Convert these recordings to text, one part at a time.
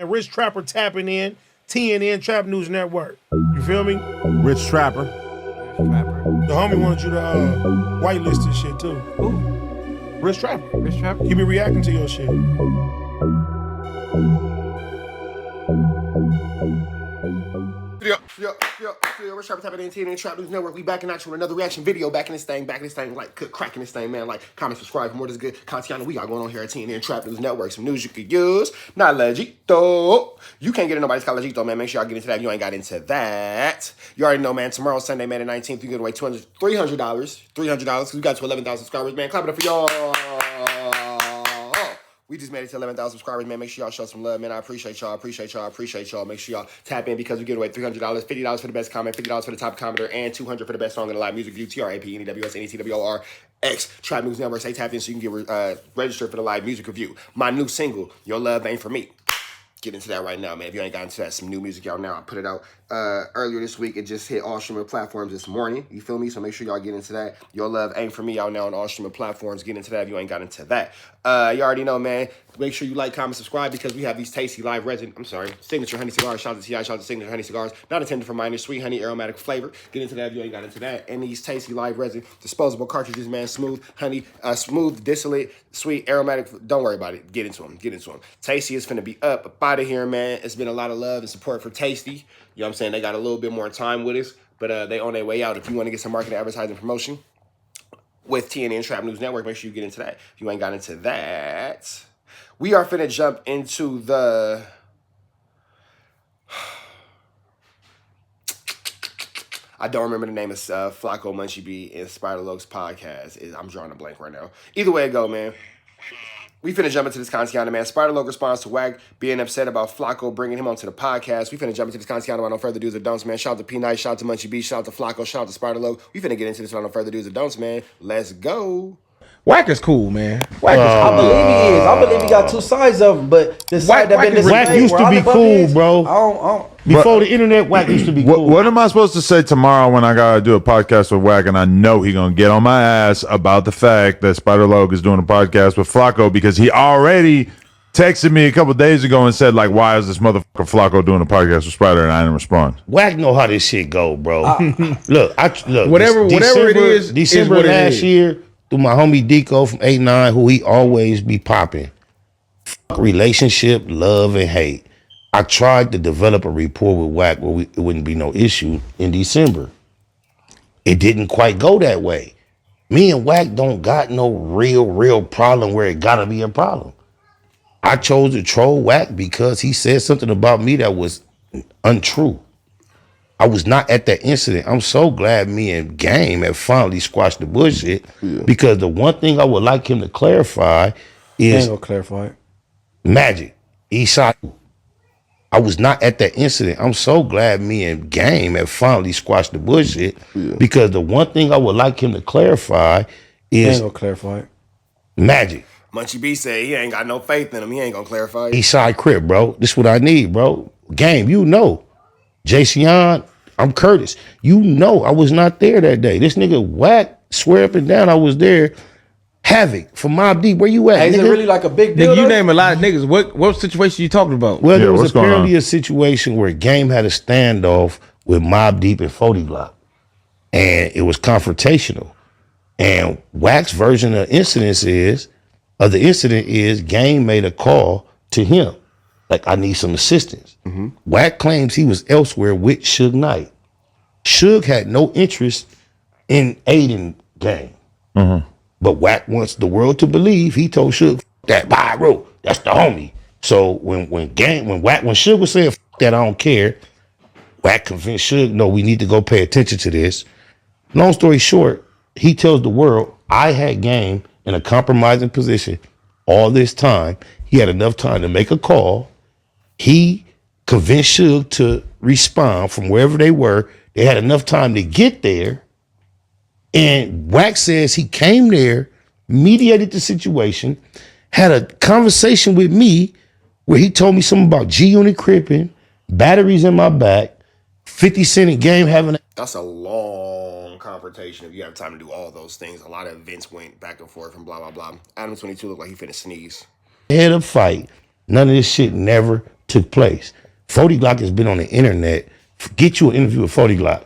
And Rich Trapper tapping in, TNN Trap News Network. You feel me? Rich Trapper. The homie wanted you to whitelist this shit too. Who? Rich Trapper. Rich Trapper? He be reacting to your shit. Yo, Rich Trapper tapping in TNN Trap News Network. We back in action with another reaction video. Back in this thing, like cracking this thing, man. Like, comment, subscribe for more of this good content we got going on here at TNN Trap News Network. Some news you could use. Not legit, though. You can't get in nobody's legit, though, man. Make sure y'all get into that if you ain't got into that. You already know, man. Tomorrow, Sunday, man, the 19th, you get away $300. $300. We got to 11,000 subscribers, man. Clap it up for y'all. We just made it to 11,000 subscribers, man. Make sure y'all show some love, man. I appreciate y'all. Make sure y'all tap in because we give away $300, $50 for the best comment, $50 for the top commenter, and $200 for the best song in the live music view. TRAPNEWSNETWORX Trap News Network. Stay tapped in so you can get registered for the live music review. My new single, Your Love Ain't For Me. Get into that right now, man. If you ain't got into that, some new music out now. I put it out earlier this week. It just hit all streaming platforms this morning. You feel me? So make sure y'all get into that. Your Love Ain't For Me out now on all streaming platforms. Get into that if you ain't got into that. You already know, man. Make sure you like, comment, subscribe because we have these tasty live resin. Signature honey cigars. Shout out to T.I. Shout out to Signature honey cigars. Not intended for minors. Sweet honey aromatic flavor. Get into that if you ain't got into that. And these tasty live resin disposable cartridges, man. Smooth honey, smooth distillate, sweet aromatic. Don't worry about it. Get into them. Tasty is finna be up out of here, man. It's been a lot of love and support for Tasty. You know what I'm saying? They got a little bit more time with us, but they on their way out. If you want to get some marketing, advertising, promotion with TNN Trap News Network, make sure you get into that. If you ain't got into that, we are finna jump into the... I don't remember the name of Flakko Munchie B and Spider Loc's podcast. I'm drawing a blank right now. Either way it go, man. We finna jump into this content, man. Spider Loc responds to Wack being upset about Flakko bringing him onto the podcast. We finna jump into this content without no further do's or don'ts, man. Shout out to P-Nice, shout out to Munchie B, shout out to Flakko, shout out to Spider Loc. We finna get into this without no further do's or don'ts, man. Let's go. Wack is cool, man. I believe he is. I believe he got two sides of him, but the side that been this Wack used to be cool, bro. Before the internet, Wack used to be cool. What am I supposed to say tomorrow when I gotta do a podcast with Wack and I know he gonna get on my ass about the fact that Spider Loc is doing a podcast with Flakko because he already texted me a couple days ago and said, like, why is this motherfucker Flakko doing a podcast with Spider? And I didn't respond. Wack know how this shit go, bro. Look, whatever it is, December last year, through my homie Deco from 8-9, who he always be popping. Relationship, love, and hate. I tried to develop a rapport with Wack where it wouldn't be no issue in December. It didn't quite go that way. Me and Wack don't got no real problem where it gotta be a problem. I chose to troll Wack because he said something about me that was untrue. I was not at that incident. I'm so glad me and Game have finally squashed the bullshit because the one thing I would like him to clarify is... ain't gonna clarify it. Magic. Eastside. I was not at that incident. I'm so glad me and Game have finally squashed the bullshit because the one thing I would like him to clarify is... ain't gonna clarify it. Magic. Munchie B say he ain't got no faith in him. He ain't gonna clarify it. Eastside Crip, bro. This is what I need, bro. Game, you know. Jason, I'm Curtis. You know I was not there that day. This nigga Wack swear up and down I was there. Havoc from Mobb Deep. Where you at? Hey, is it really like a big deal? Nigga, you name a lot of niggas. What situation you talking about? Well, there was apparently a situation where Game had a standoff with Mobb Deep and 40 Glock. And it was confrontational. And Wack's version of the incident is Game made a call to him. Like, I need some assistance. Wack claims he was elsewhere with Suge Knight. Suge had no interest in aiding Game. But Wack wants the world to believe he told Suge that Byro, that's the homie. So when Suge was saying that I don't care, Wack convinced Suge, no, we need to go pay attention to this. Long story short, he tells the world I had Game in a compromising position all this time. He had enough time to make a call. He convinced Suge to respond from wherever they were. They had enough time to get there. And Wack says he came there, mediated the situation, had a conversation with me where he told me something about G-Unit cripping, batteries in my back, 50 Cent and Game having That's a long confrontation if you have time to do all those things. A lot of events went back and forth and blah, blah, blah. Adam 22 looked like he finna sneeze. head of fight. None of this shit never took place. 40 Glock has been on the internet. Get you an interview with 40 Glock.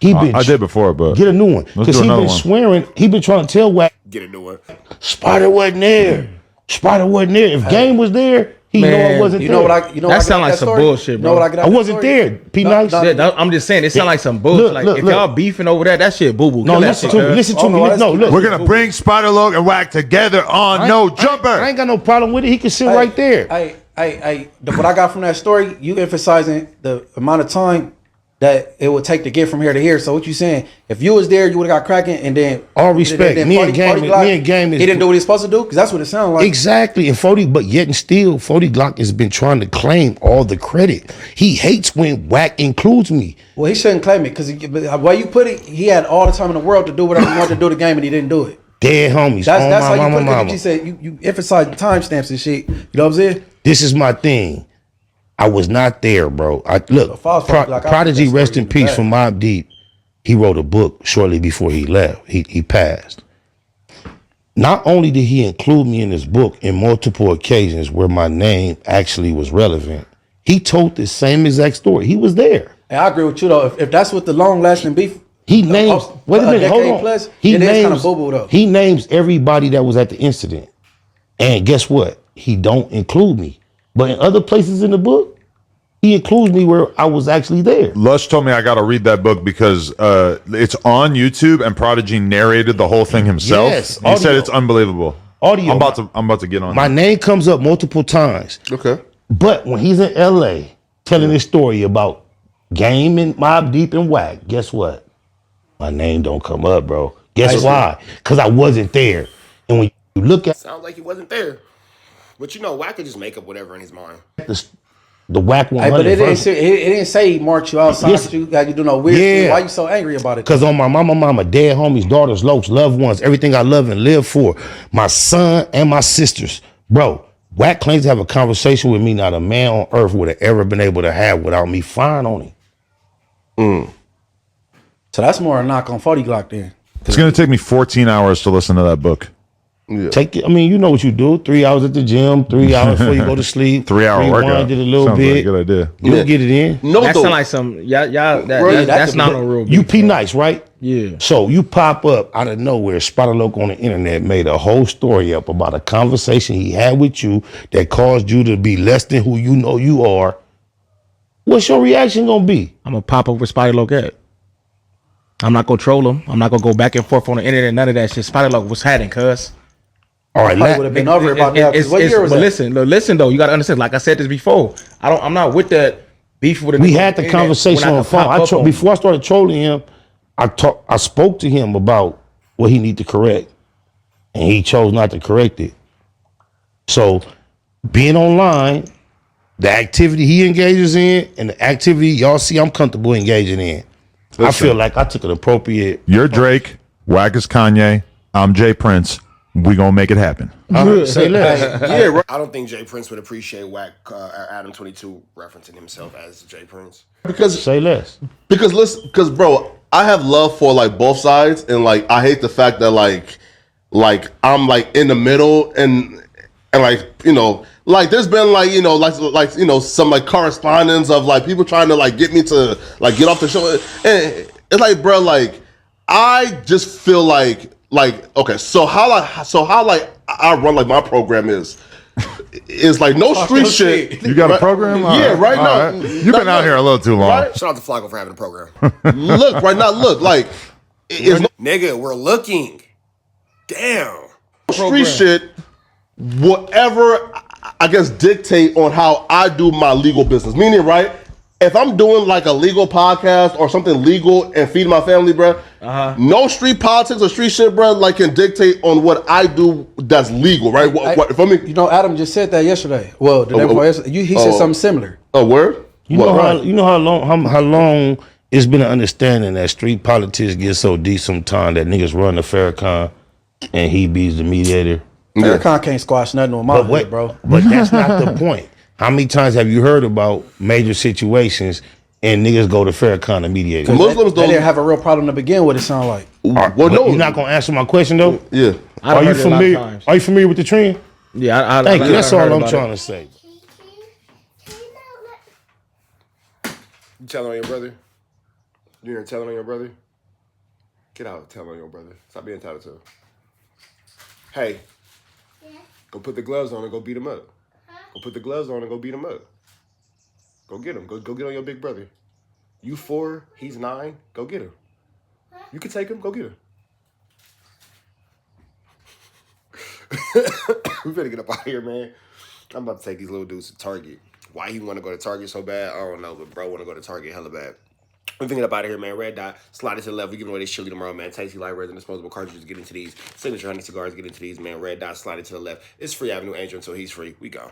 I did before, but get a new one because he been swearing. He been trying to tell Wack. Get a new one. Spider wasn't there. Spider wasn't there. If Game was there, he know I wasn't there. That sound like some bullshit, bro. I wasn't there. P Nice. I'm just saying, it sound like some bullshit. Like if y'all beefing over that shit boo boo. No, listen to me. Listen to me. No, look. We're gonna bring Spider Loc and Wack together on No Jumper. I ain't got no problem with it. He can sit right there. What I got from that story, you emphasizing the amount of time that it would take to get from here to here. So what you saying? If you was there, you would have got cracking, and then all respect. Me and Game is. He didn't do what he's supposed to do because that's what it sounded like. Exactly. And 40, but yet and still, 40 Glock has been trying to claim all the credit. He hates when Wack includes me. Well, he shouldn't claim it because the way you put it, he had all the time in the world to do whatever he wanted to do the game, and he didn't do it. Dead homies. That's how you put it. You said you emphasize timestamps and shit. You know what I'm saying? This is my thing. I was not there, bro. Prodigy, rest in peace, from Mobb Deep. He wrote a book shortly before he left. He passed. Not only did he include me in his book in multiple occasions where my name actually was relevant, he told the same exact story. He was there. And I agree with you though. If that's what the long lasting beef, he names. Wait a minute, hold on. Plus, he names kind of boo-boo, though. He names everybody that was at the incident, and guess what? He don't include me. But in other places in the book, he includes me where I was actually there. Lush told me I got to read that book because it's on YouTube and Prodigy narrated the whole thing himself. Yes, he said it's unbelievable. Audio. I'm about to get on. My name comes up multiple times. Okay. But when he's in LA telling his story about Game and Mobb Deep and Wack, guess what? My name don't come up, bro. Guess why? Because I wasn't there. And when you look at sounds like he wasn't there. But you know, Wack could just make up whatever in his mind. the Wack 100 but it didn't say he marked you outside. Yes. You do no weird shit. Why you so angry about it? Because on my mama, dead homies, daughters, Lopes, loved ones, everything I love and live for, my son and my sisters, bro. Wack claims to have a conversation with me not a man on earth would have ever been able to have without me firing on him. So that's more a knock on 40 Glock then. It's going to take me 14 hours to listen to that book. Yeah. Take it. I mean, you know what you do. 3 hours at the gym, 3 hours before you go to sleep. 3 hour workout. Did a little Sounds bit. like a good idea. You'll get it in. No, that sound like some that's not no real. You P Nice, right? Yeah. So you pop up out of nowhere. Spider Loc on the internet made a whole story up about a conversation he had with you that caused you to be less than who you know you are. What's your reaction gonna be? I'm gonna pop over Spider Loc at. I'm not gonna troll him. I'm not gonna go back and forth on the internet. None of that shit. Spider Loc was hiding, cuz. All right, would have been over about that. What year was that? Listen though, you gotta understand. Like I said this before, I'm not with that beef with. We had the conversation on the phone. Before I started trolling him, I spoke to him about what he need to correct, and he chose not to correct it. So, being online, the activity he engages in, and the activity y'all see I'm comfortable engaging in, I feel like I took an appropriate. You're Drake, Wack is Kanye, I'm Jay Prince. We gonna make it happen. Say less. Yeah, I don't think Jay Prince would appreciate Wack Adam 22 referencing himself as Jay Prince. because Say less. listen, because bro, I have love for like both sides, and like I hate the fact that like I'm like in the middle, and like like there's been like some like correspondence of like people trying to like get me to like get off the show, and it's like bro, like I just feel like okay, so how I run like my program is like no street shit. You got a program? Right now. You've been out here a little too long. Right? Shout out to Flakko for having a program. Look, like it's no Nigga, we're looking. Damn. street shit. Whatever I guess dictate on how I do my legal business. Meaning, right? If I'm doing like a legal podcast or something legal and feeding my family, bro, no street politics or street shit, bro, like can dictate on what I do that's legal, right? If I mean, Adam just said that yesterday. Well, the day before yesterday, he said something similar. A word? You know how long it's been an understanding that street politics get so deep sometimes that niggas run the Farrakhan and he be the mediator. Farrakhan can't squash nothing on my head, bro. But that's not the point. How many times have you heard about major situations and niggas go to Farrakhan to mediate? Muslims they didn't have a real problem to begin with, it sound like. Well, no. You're not going to answer my question, though? Yeah. Are you familiar with the trend? Yeah, Thank you. That's all I'm trying to say. You telling on your brother? You here telling on your brother? Get out, tell on your brother. Stop being entitled to him. Hey, go put the gloves on and go beat him up. Go put the gloves on and go beat him up. Go get him. Go get on your big brother. You 4, he's 9. Go get him. You can take him. Go get him. We better get up out of here, man. I'm about to take these little dudes to Target. Why he want to go to Target so bad? I don't know, but bro want to go to Target hella bad. We're thinking about it here, man. Red Dot, slide it to the left. We're giving away this chili tomorrow, man. Tasty light resin, disposable cartridges. Get into these. Signature honey cigars. Get into these, man. Red Dot, slide it to the left. It's free Avenue Angel until he's free. We go.